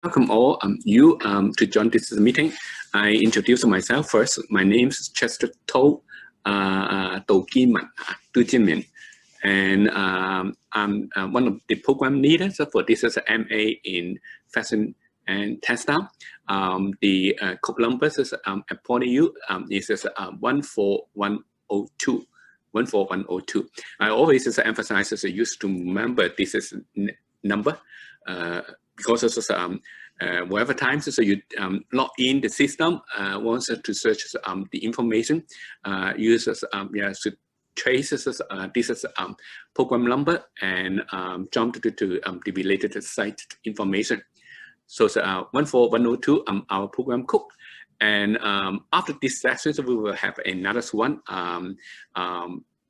Welcome all to join this meeting. I introduce myself first. My name is Chester To Jimin, and I'm one of the program leaders for this is MA in Fashion and Textile. The code number is at PolyU is 14102. 14102. I always emphasize used to remember this is number. Because whatever times you log in the system, wants to search the information, users should trace this is program number and jump to the related site information. So 14102 our program code. And after this session, we will have another one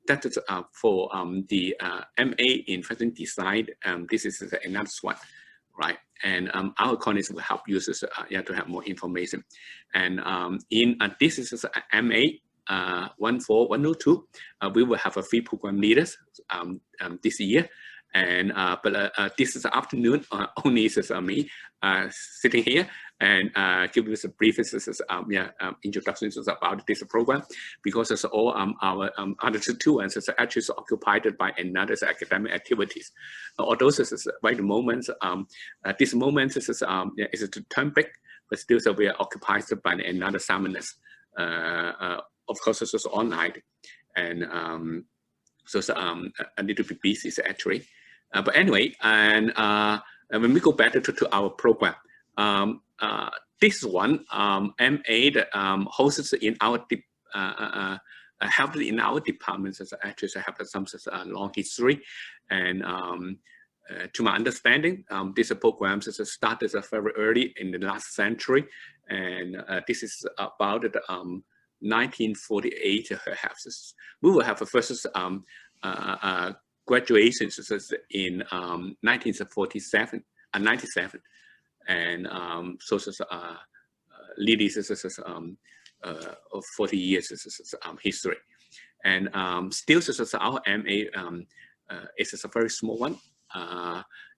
that is for the MA in fashion design. This is another one. Right, and our colleagues will help users to have more information. And this is MA 14102. We will have a free program leaders this year. And but this is the afternoon. Only is me sitting here and give us a brief introductions about this program, because it's all our other two ones is actually occupied by another academic activities. Although this is right the moment, this moment is a term break, but still we are occupied by another seminars. Of course, this is online, and a little bit busy actually. But anyway, and when we go back to our program, this one MA that hosts in our helped in our departments actually have some long history, and to my understanding, these programs started very early in the last century, and this is about 1948 perhaps. We will have a first graduations in 1947 and 97, and so ladies 40 years history, and still our MA is a very small one.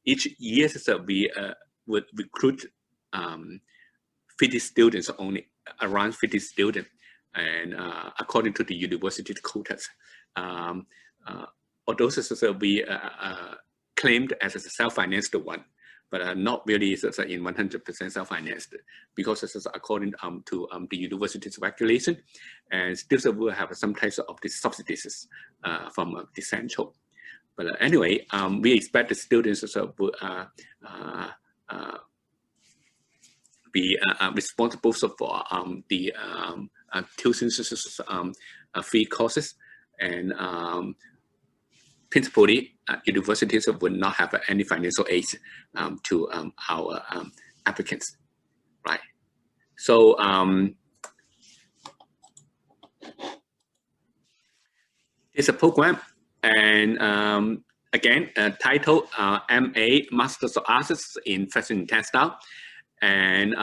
Each year we would recruit 50 students only, around 50 students, and according to the university quotas. Although we claimed as a self-financed one, but not really in 100% self-financed, because this is according to the university's regulation, and still will have some types of the subsidies from the central. But anyway, we expect the students will be responsible for the tuition fee courses, and principally, universities would not have any financial aid to our applicants, right? So it's a program, and again, titled MA Masters of Arts in Fashion Textile, and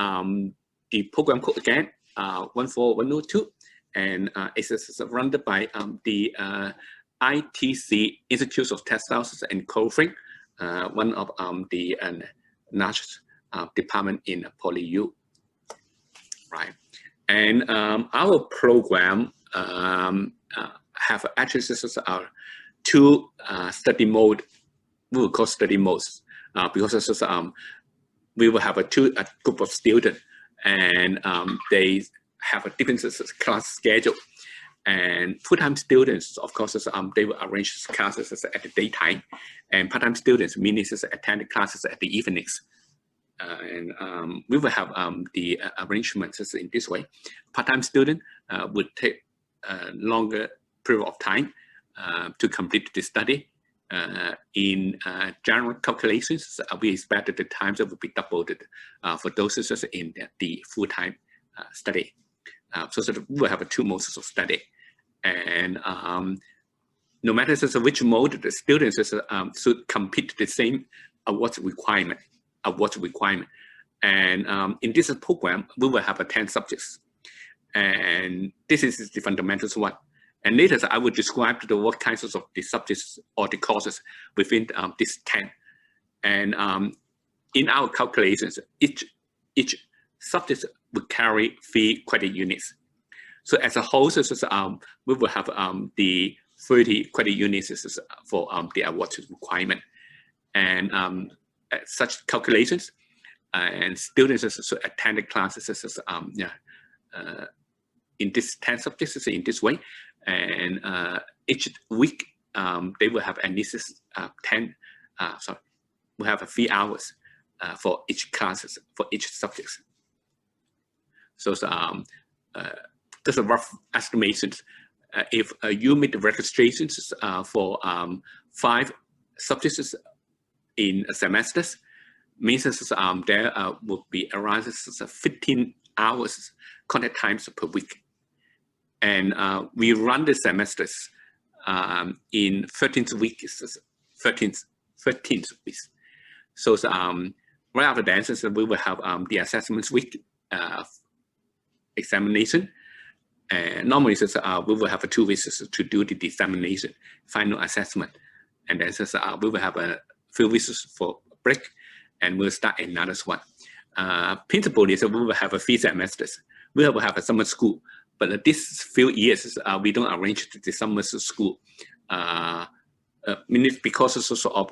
the program code again 14102, and it's run by the ITC, Institute of Textiles and Clothing, one of the largest department in PolyU, right? And our program have actually two study mode. We will call study modes because we will have a group of students, and they have a different class schedule. And full-time students, of course, they will arrange classes at the daytime, and part-time students meaning attend classes at the evenings. And we will have the arrangements in this way. Part-time student would take a longer period of time to complete the study. In general calculations, we expect that the times will be doubled for those in the full-time study. So we will have two modes of study, and no matter which mode, the students should complete the same award requirement. And in this program, we will have 10 subjects, and this is the fundamentals one. And later, I will describe what kinds of the subjects or the courses within this 10. And in our calculations, each subject will carry 3 credit units. So as a whole, we will have the 30 credit units for the award requirement. And such calculations, and students attend the classes in this 10 subjects in this way. And each week, they will have at least 10, we have 3 hours for each classes, for each subject. So just a rough estimation. If you make the registrations for 5 subjects in semesters, means there will be around 15 hours contact times per week. And we run the semesters in 13th weeks. So right after that, we will have the assessments week examination. And normally, we will have 2 weeks to do the examination, final assessment. And then we will have a few weeks for break, and we'll start another one. Principally, we will have 3 semesters. We will have a summer school, but this few years, we don't arrange the summer school. Because of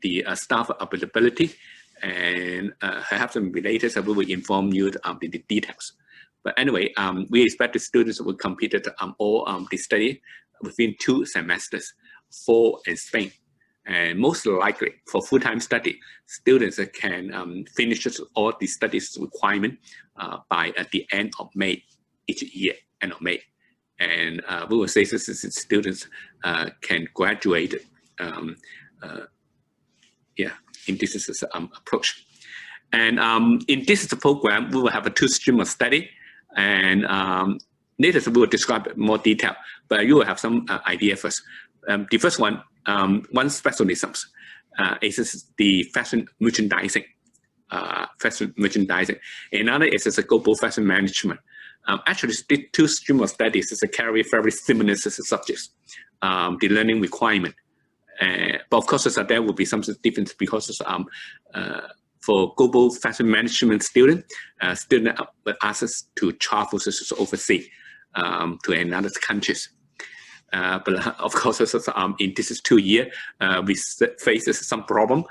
the staff availability, and have some related, so we will inform you the details. But anyway, we expect the students will complete all the study within 2 semesters, 4 in Spain. And most likely for full-time study, students can finish all the studies requirement by the end of May each year, end of May. And we will say students can graduate in this approach. And in this program, we will have a 2 stream of study. And later we will describe more detail, but you will have some idea first. The first one specialism is the fashion merchandising. Another is a global fashion management. Actually, the 2 streams of studies carry very similar subjects, the learning requirement. But of course, there will be some difference because for global fashion management student will ask us to travel overseas to another countries. But of course, in this 2 year, we face some problem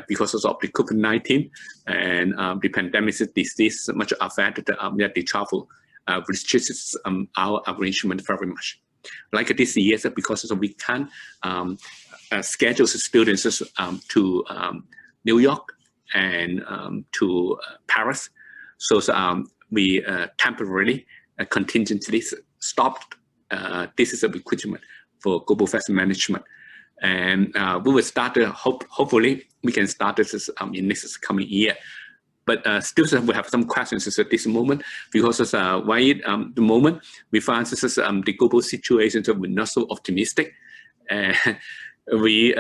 because of the COVID-19 and the pandemic disease much affected the travel restrictions our arrangement very much. Like this year, because we can schedule students to New York and to Paris. So we temporarily, contingently stopped this is a requirement for global fashion management. And we will start, hopefully we can start this in next coming year. But still we have some questions at this moment, because why the moment we find the global situation we're not so optimistic. We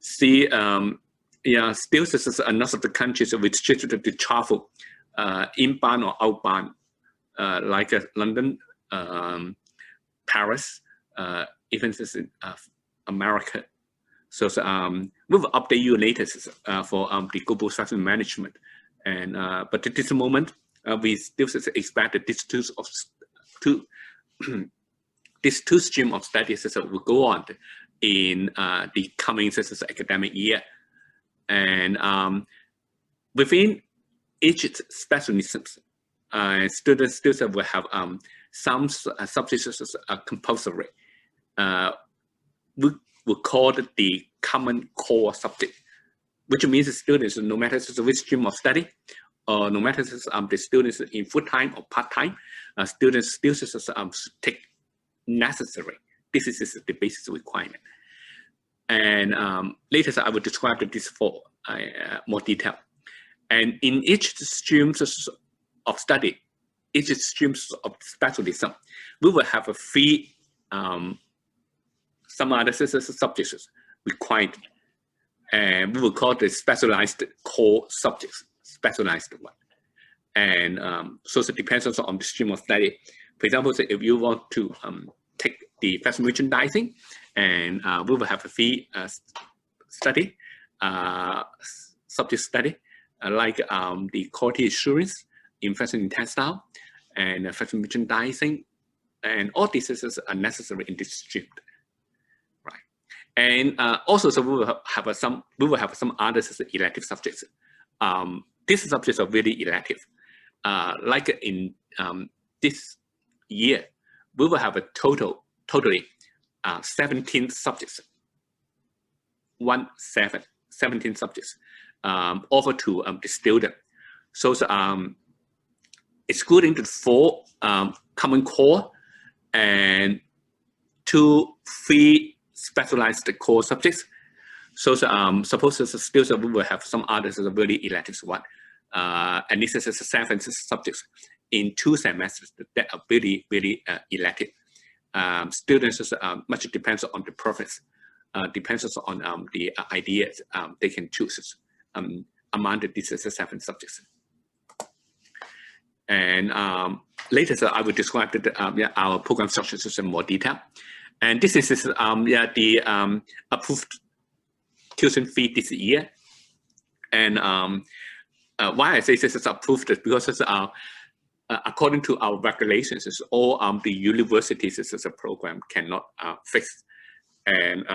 see still a number of the countries restricted the travel inbound or outbound, like London, Paris, even America. So we will update you later for the global fashion management. And but at this moment, we still expect that these two streams of studies will go on in the coming academic year. And within each specialism, students still will have some subjects compulsory. We will call it the common core subject, which means the students, no matter which stream of study, or no matter the students in full-time or part-time, students still take necessary. This is the basic requirement. And later I will describe this for more detail. And in each stream of study, each stream of specialism, we will have a 3 some other subjects required. And we will call the specialized core subjects, specialized one. And so it depends also on the stream of study. For example, if you want to take the fashion merchandising, and we will have a 3 study, subject study, like the quality assurance in fashion textile and fashion merchandising, and all this is necessary in this stream, right? And also, so we will have some other elective subjects. These subjects are really elective. Like in this year, we will have a totally 17 subjects. 17 subjects offered to the student. So excluding the 4 common core and 2-3 specialized core subjects. So suppose still we will have some others really elective one. And this is 7 subjects in 2 semesters that are really elective. Students much depends on the preference. Depends on the ideas they can choose among these 7 subjects. And later, I will describe our program structures in more detail. And this is the approved tuition fee this year. And why I say this is approved is because according to our regulations, all the universities as a program cannot fix and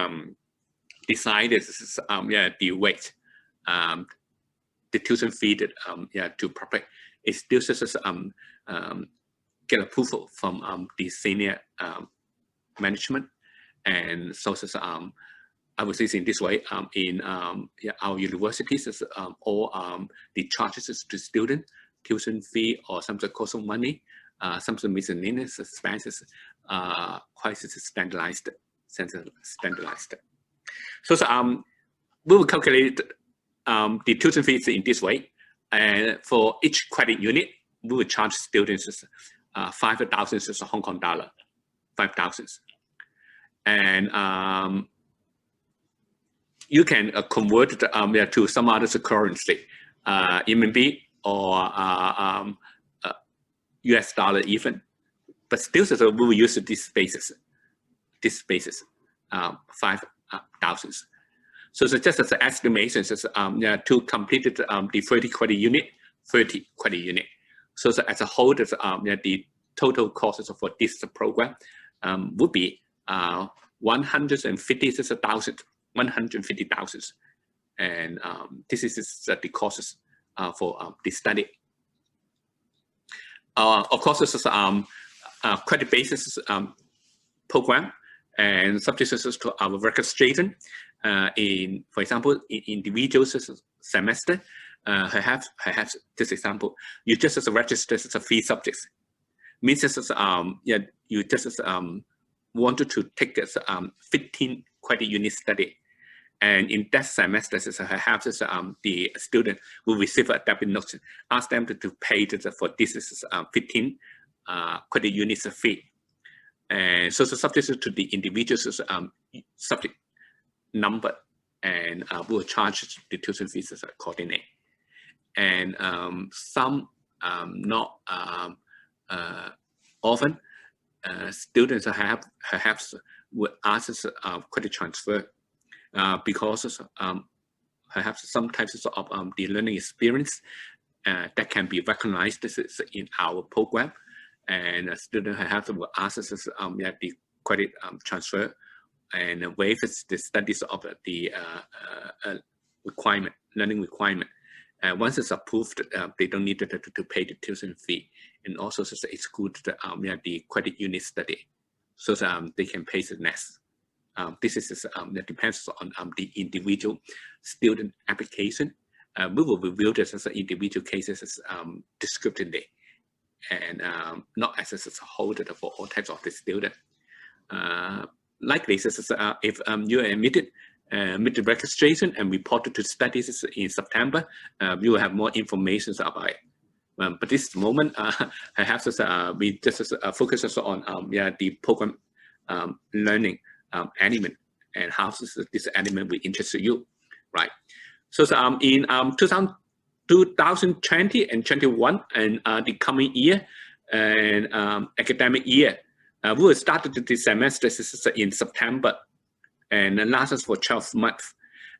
decide the weight, the tuition fee that to public. It still just get approval from the senior management, and so I would say in this way in our universities all the charges to student, tuition fee or some cost of money, some miscellaneous expenses quite standardized. So we will calculate the tuition fees in this way, and for each credit unit, we will charge students 5,000 Hong Kong dollar, 5,000, and you can convert it to some other currency, RMB or US dollar even, but still we will use this basis. 5,000. So just as an estimation, to complete the 30 credit unit. So as a whole, the total costs for this program would be 150,000. And this is the costs for this study. Of course, this is credit basis program, and subject to our registration. For example, in individual semester, perhaps this example, you just register as a 3 subjects. Means you just wanted to take 15 credit unit study, and in that semester, perhaps the student will receive a debit note, ask them to pay for this 15 credit units fee. And so subject to the individual's subject number, and we'll charge the tuition fees accordingly. And some not often, students perhaps would ask us credit transfer because perhaps some types of the learning experience that can be recognized in our program. And a student have to ask us the credit transfer and waive the studies of the learning requirement. Once it's approved, they don't need to pay the tuition fee, and also exclude the credit unit study, so they can pay the next. This is that depends on the individual student application. We will review this as individual cases descriptively, and not as a whole for all types of the student. Like this, if you are admitted, mid the registration and reported to studies in September, you will have more information about it. But this moment, perhaps we just focus on the program learning element, and how this element will interest you, right? So in 2020 and 21 and the coming year and academic year, we will start the semester in September and lasts for 12 months.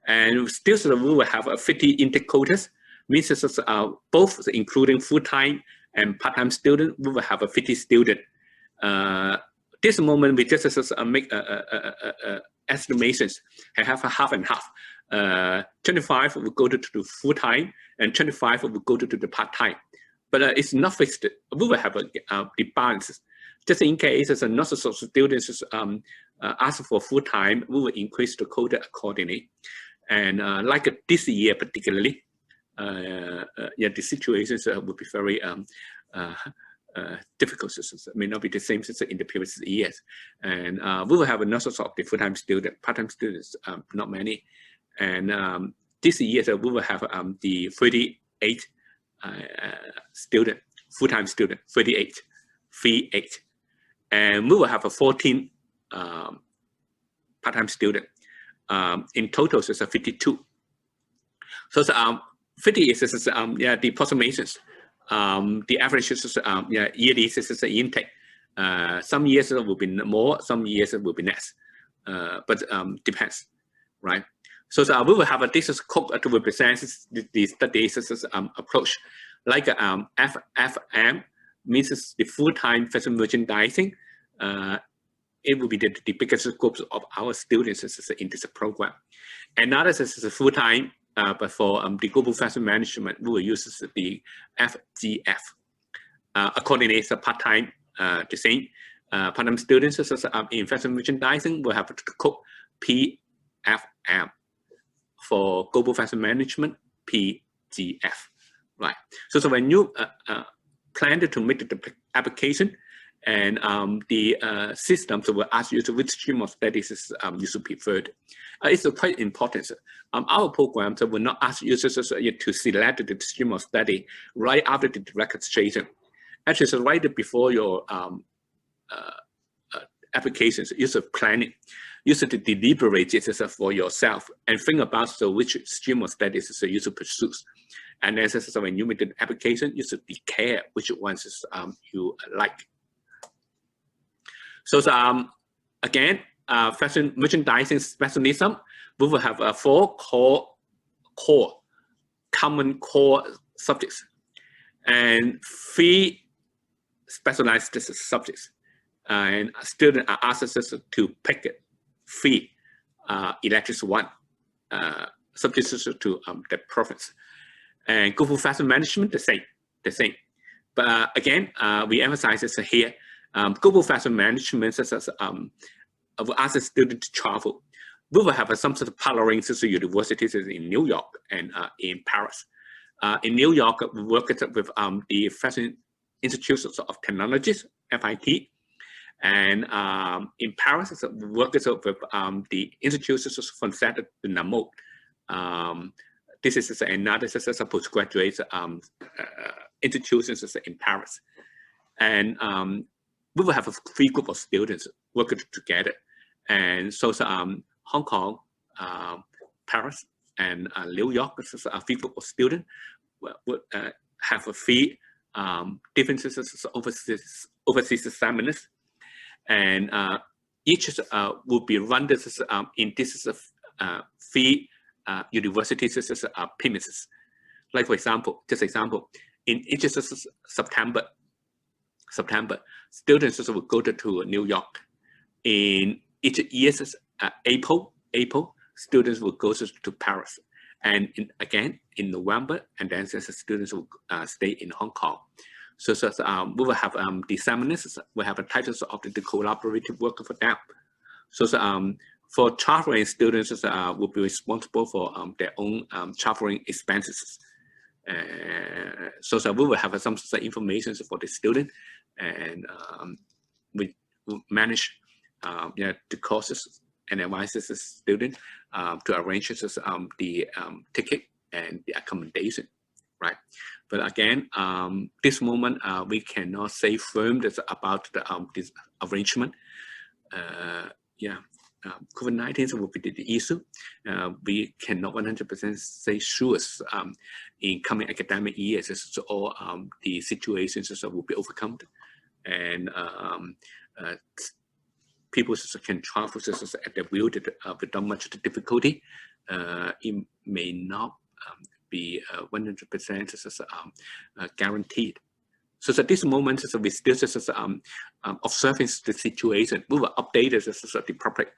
And still we will have 50 intake quotas, means both including full-time and part-time student, we will have 50 students. This moment we just make estimations and have a half and half. 25 will go to the full-time and 25 will go to the part-time. But it's not fixed. We will have the balance. Just in case not so students ask for full-time, we will increase the quota accordingly. And like this year particularly, yeah, the situations will be very difficult. It may not be the same as in the previous years. And we will have a number of the full-time students, part-time students, not many. And this year we will have the 38 student, full-time student, 38, 38. And we will have a 14 part-time student. In total, it's 52. So 50 is yeah, the approximations. The average is yeah, yearly is intake. Some years it will be more, some years it will be less, but depends, right? So we will have this code to represent the studies approach, like FFM means the full-time fashion merchandising. It will be the biggest group of our students in this program. Another is full-time, but for the global fashion management, we will use the FGF. Accordingly, it's a part-time, the same. Part-time students in fashion merchandising will have the code PFM. For global fashion management, PGF, right? So when you plan to make the application, and the systems will ask you to which stream of studies you should prefer. It's quite important. Our programs will not ask users to select the stream of study right after the registration. Actually, right before your applications, you should plan it. You should deliberate it for yourself and think about which stream of studies you should pursue. And then when you make the application, you should declare which ones you like. So again, fashion merchandising specialism, we will have 4 common core subjects and 3 specialized subjects. And students are asked to pick 3 electives 1 subjects to the preference. And global fashion management, the same. But again, we emphasize this here. Global fashion management will ask the student to travel. We will have some sort of partnering universities in New York and in Paris. In New York, we work with the Fashion Institutes of Technologies, FIT. And in Paris, we work with the Institutes Français de Namur. This is another postgraduate institutions in Paris. And we will have 3 groups of students working together. And so Hong Kong, Paris, and New York, 3 groups of students would have 3 different overseas seminars. And each will be run in this 3 universities premises. Like for example, in each September, students will go to New York. In each year's April, students will go to Paris. And again, in November, and then students will stay in Hong Kong. So we will have the seminars, we have titles of the collaborative work for them. So for traveling, students will be responsible for their own traveling expenses. So we will have some information for the student, and we will manage the courses and advises the student to arrange the ticket and the accommodation, right? But again, this moment we cannot say firm about this arrangement. COVID-19 will be the issue. We cannot 100% say sure in coming academic years, so all the situations will be overcome, and people can travel at their will without much difficulty. it may not be 100% guaranteed. So at this moment, we still observing the situation. We will update the public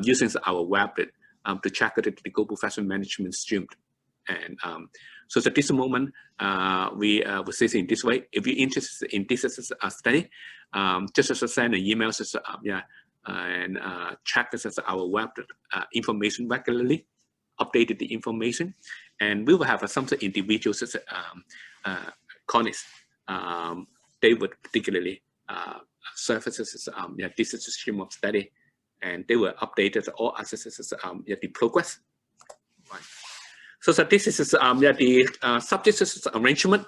using our web to check the global fashion management stream. And so at this moment, we will say it in this way. If you're interested in this study, just send an email and check our web information regularly, updated the information, and we will have some individuals colleagues. They would particularly surface this stream of study, and they will update all assess the progress. Right. So this is the subject arrangement,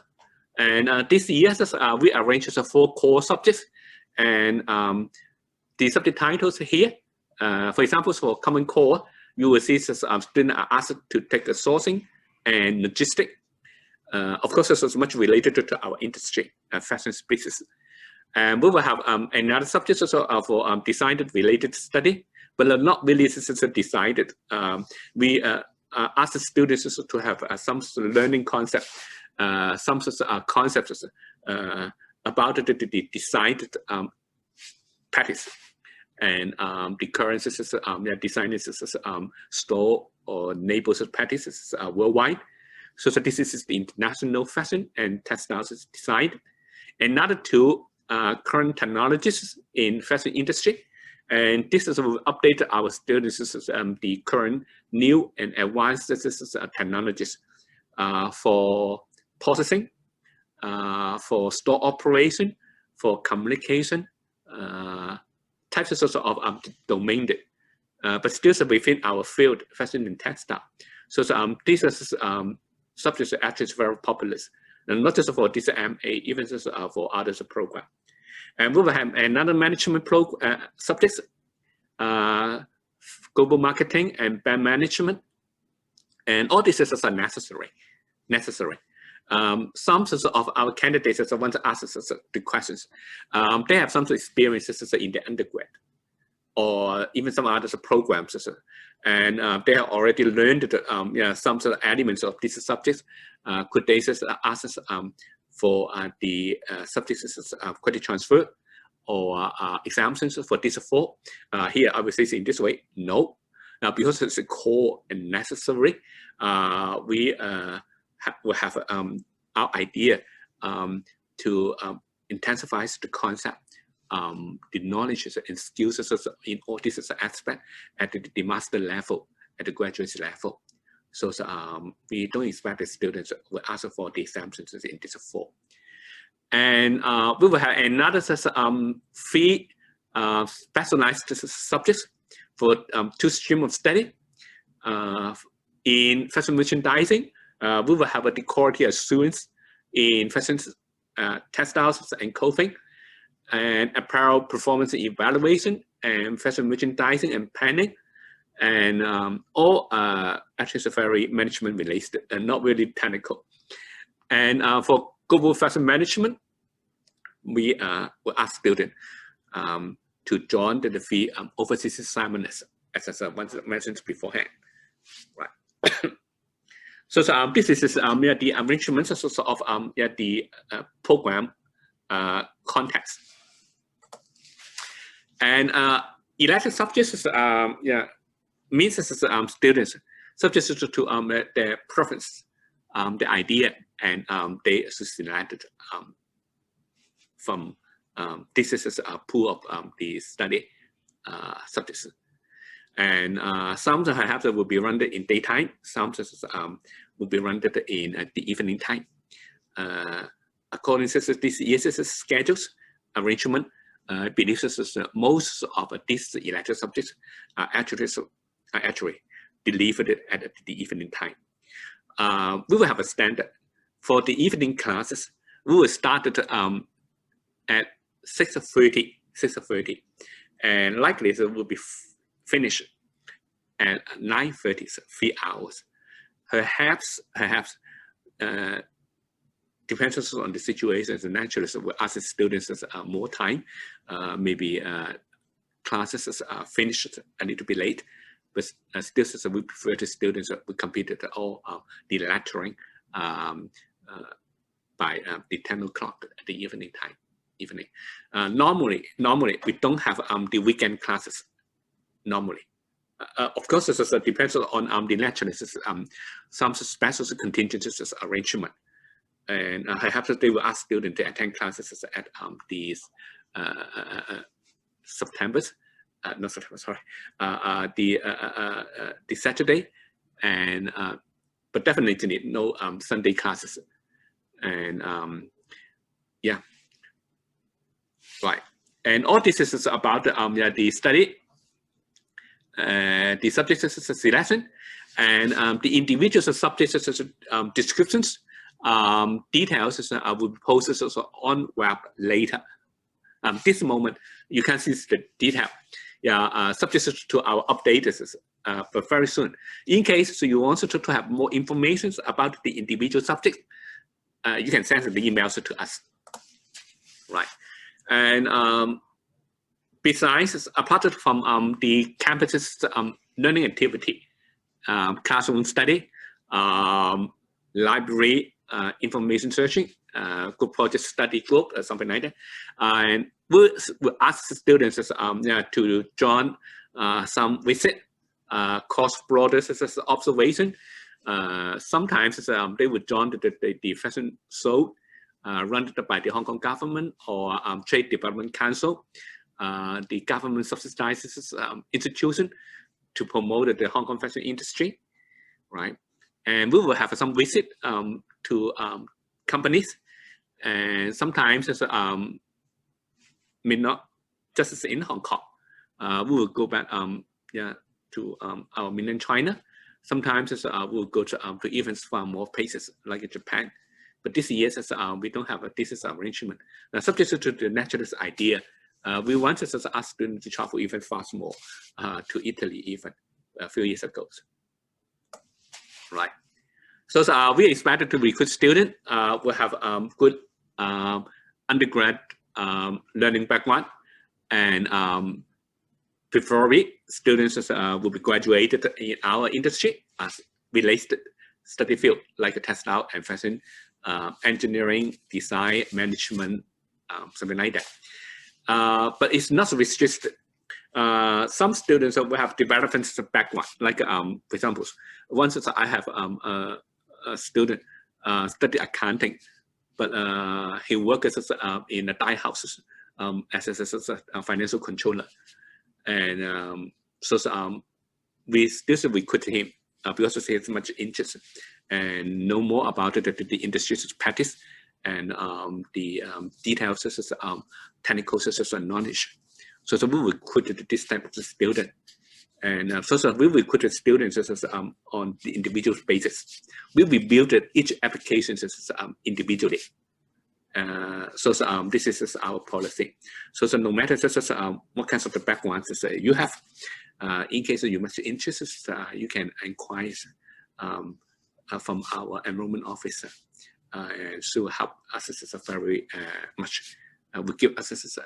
and this year we arranged 4 core subjects, and the subject titles here. For example, for common core, you will see students are asked to take the sourcing and logistics. Of course, this is much related to our industry, fashion spaces. And we will have another subject also for design-related study, but not really decided. We ask the students to have some learning concept, some concepts about the decided practice and the current design store or neighborhood practices worldwide. So this is the international fashion and textiles design. Another 2 current technologies in fashion industry, and this is will update our students the current new and advanced technologies for processing, for store operation, for communication, types of domain, but still within our field, fashion and textile. So this is subjects are actually very popular, and not just for this MA, even just for others program. And we will have another management subjects, global marketing and brand management, and all this is necessary. Some of our candidates want to ask us the questions. They have some experiences in the undergrad, or even some other programs, and they have already learned some sort of elements of these subjects. Could they ask us for the subjects credit transfer or exemptions for these 4? Here I will say in this way, no, because it's a core and necessary. We will have our idea to intensify the concept, the knowledge and skills in all these aspects at the master level, at the graduate level. So we don't expect the students will ask for the exemptions in this 4. And we will have another 3 specialized subjects for 2 streams of study. In fashion merchandising, we will have the quality assurance in fashion textiles and clothing, and apparel performance evaluation, and fashion merchandising and planning, and all actually is very management related and not really technical. And for global fashion management, we will ask students to join the 3 overseas assignments, as I mentioned beforehand. Right. So this is the arrangements of the program context. And elective subjects means students subject to their preference, the idea, and they selected from this is a pool of the study subjects. And some perhaps will be run in daytime, some will be run in the evening time. According to this year's schedules arrangement, I believe most of these elective subjects are actually delivered at the evening time. We will have a standard for the evening classes. We will start at 6:30, and likely it will be finished at 9:30, so 3 hours. Perhaps depends on the situation. So naturally, so we'll ask the students more time. Maybe classes are finished a little bit late, but still we prefer the students we completed all the lecturing by the 10 o'clock at the evening time. Normally we don't have the weekend classes. Normally, of course, this depends on the lecturers. Some special contingencies arrangement, and perhaps they will ask students to attend classes at these September's. Not September, sorry, the Saturday, and but definitely no Sunday classes, and yeah, right. And all this is about the study, the subject selection, and the individual subject descriptions, details I will post this also on web later. This moment you can see the detail. Yeah, subject to our updates, but very soon. In case you want to have more information about the individual subject, you can send the emails to us, right? And besides, apart from the campus learning activity, classroom study, library information searching, group project study group, or something like that, and we'll ask students to join some visit, cross-border observation. Sometimes they would join the fashion show run by the Hong Kong government or Trade Development Council, the government subsidizes institution to promote the Hong Kong fashion industry, right? And we will have some visit to companies, and sometimes may not just in Hong Kong. We will go back to our mainland China. Sometimes we'll go to events from more places like Japan. But this year we don't have this arrangement. Subject to the naturalist idea, we wanted to ask students to travel even far more to Italy even a few years ago. Right. So we expected to recruit students will have good undergrad learning background, and preferably students will be graduated in our industry as related study field like textile and fashion, engineering, design, management, something like that. But it's not restricted. Some students will have development background, like for example, once I have a student study accounting, but he works in a dye houses as a financial controller, and we still recruit him because he has much interest and know more about the industry's practice and the details technical knowledge. So we recruited this type of student, and so we recruited students on the individual basis. We reviewed each application individually. This is our policy. So no matter what kinds of the backgrounds you have, in case you much interested, you can inquire from our enrollment officer, and she will help us very much. Will give us as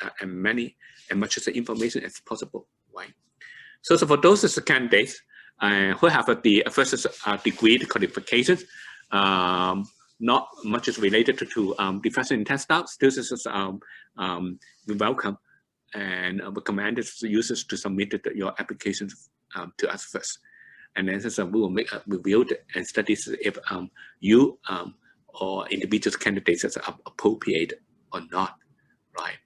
much information as possible, right? So for those candidates who have the first degree qualifications, not much is related to the fashion textiles, still we welcome and recommend users to submit your applications to us first, and then we will make a review and study if you or individual candidates are appropriate or not, right?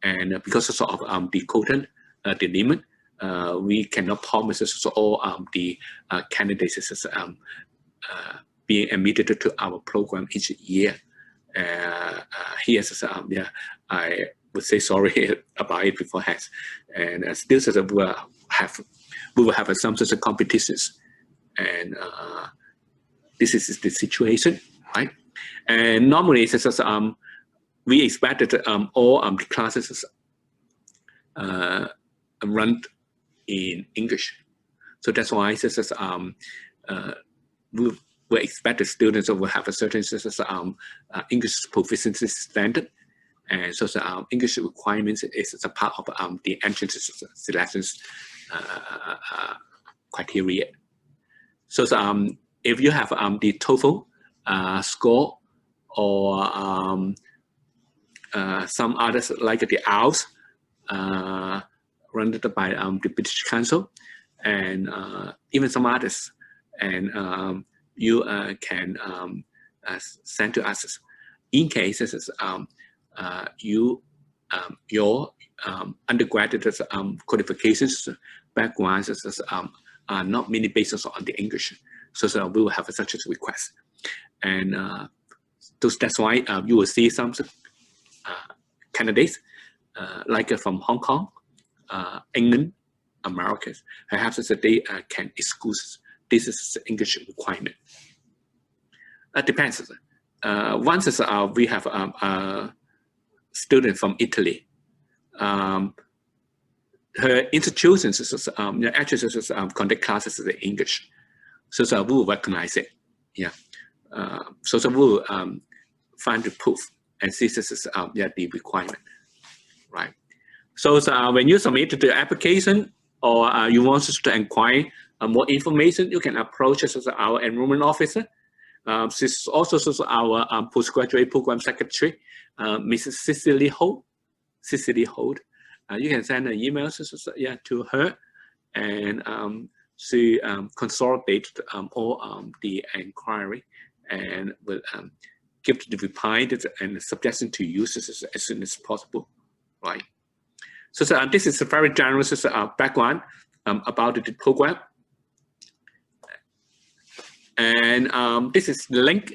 And because of the quota, the limit, we cannot promise all the candidates being admitted to our program each year. Here's I would say sorry about it beforehand, and still we will have some sort of competitions, and this is the situation, right? And normally we expected all the classes run in English, so that's why we expect the students will have a certain English proficiency standard, and so English requirements is a part of the entrance selections criteria. So if you have the TOEFL score or some others like the IELTS run by the British Council, and even some others, and you can send to us in cases your undergraduate qualifications backgrounds are not mainly based on the English. So we will have such a request, and that's why you will see some candidates like from Hong Kong, England, Americans. Perhaps they can excuse this is English requirement. It depends. Once we have a student from Italy. Her institutions actually conduct classes in English, so we will recognize it. Yeah, so we will find the proof and see this is the requirement, right? So when you submit the application or you want us to inquire more information, you can approach us as our enrollment officer. She's also our postgraduate program secretary, Mrs. Cicely Holt. You can send an email to her, and she consolidates all the inquiry and will give the reply and suggestion to users as soon as possible, right? So this is a very generous background about the program, and this is the link,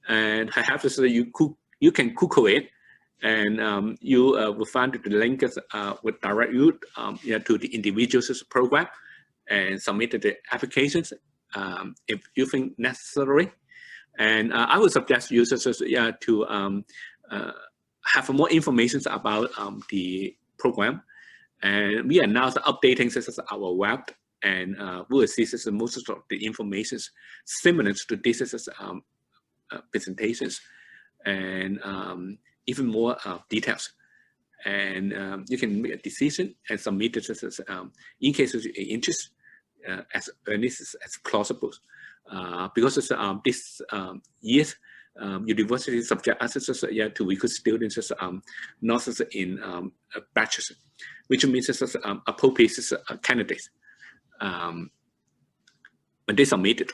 and I have to say you can Google it, and you will find the link will direct you to the individual's program and submit the applications if you think necessary. And I would suggest users to have more information about the program. And we are now updating our web, and we will see most of the information similar to this presentations, and even more details. And you can make a decision and submit it in case of interest as early as possible. Because this year's university subject us to recruit students not in batches, which means appropriate candidates when they submit it,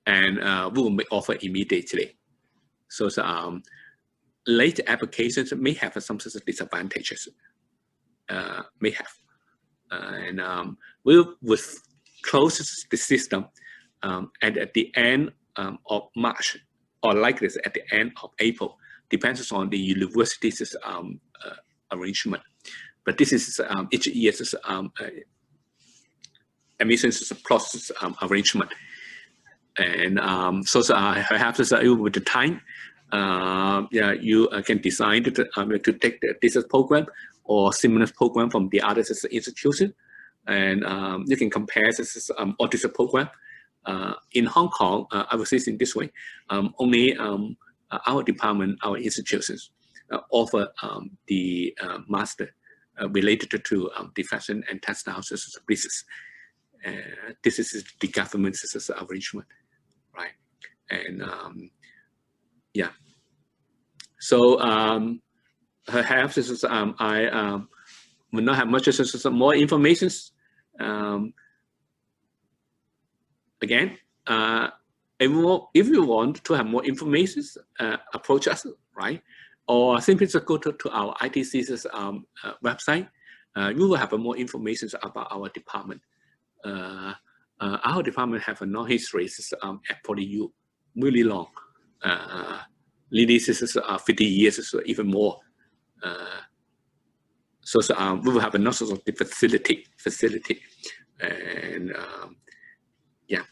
and we will make offer immediately. So late applications may have some sort of disadvantages, may have, and we will close the system at the end of March, or likely at the end of April, depends on the university's arrangement. But this is each year's admissions process arrangement, and so perhaps with the time, you can decide to take this program or similar program from the other institution, and you can compare this or this program. In Hong Kong, I would say in this way, only our department, our institutions offer the master related to the fashion and textiles business. This is the government's arrangement, right? And yeah, so perhaps I will not have much more information. Again, if you want to have more information, approach us, right? Or simply just go to our ITC's website. You will have more information about our department. Our department have a long history at PolyU, really long. Really, this is 50 years, even more. So we will have a lot of the facility, and yeah.